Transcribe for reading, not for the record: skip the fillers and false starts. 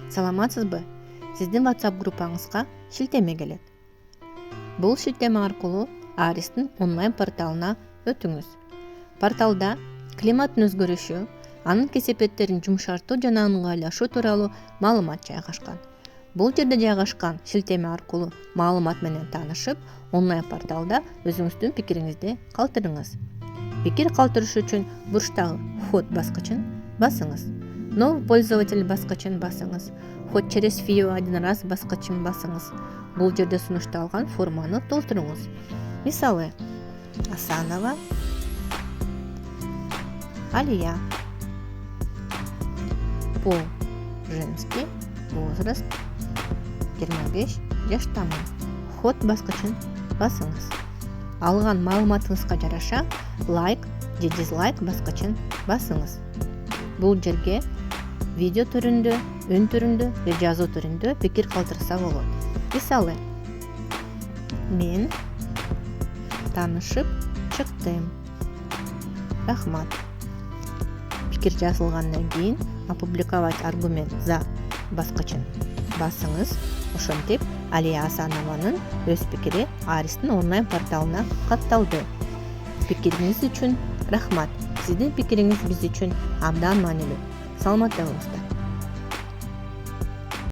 Саламатсызбы? Сиздин WhatsApp группаңызга шилтеме келет. Бул шилтеме аркылуу Аристин онлайн порталына өтүңүз. Порталда климаттын өзгөрүшү, анын кесепеттерин жумшартуу жана ыңгайлашуу тууралуу маалымат жайгашкан. Бул жерде жайгашкан шилтеме аркылуу маалымат менен таанышып, онлайн порталда өзүңүздүн пикириңизди калтырыңыз. Пикир калтырыш үчүн бурчтагы вход баскычын басыңыз. Новый пользователь баскычын басыңыз. Вход через фио один раз баскычын басыңыз. Бул жерде сунушталган форманы толтуруңуз. Мисалы, Асанова Алия. Пол женский, возраст 25 жаштамын. Вход баскычын басыңыз. Алган маалыматыңызга жараша лайк же дизлайк баскычын басыңыз. Бул жерге видео түрүндө, үн түрүндө же жазуу түрүндө пикир калтырса болот. Мисалы, мен таанышып чыктым. Рахмат. Пикир жазылгандан кийин опубликовать аргумент за баскычын басыңыз. Ошентип Алия Асанованын өз пикири Аристин онлайн порталына катталды. Пикириңиз үчүн рахмат. Сиздин пикириңиз биз үчүн абдан маанилүү. Саламатта болуңуздар.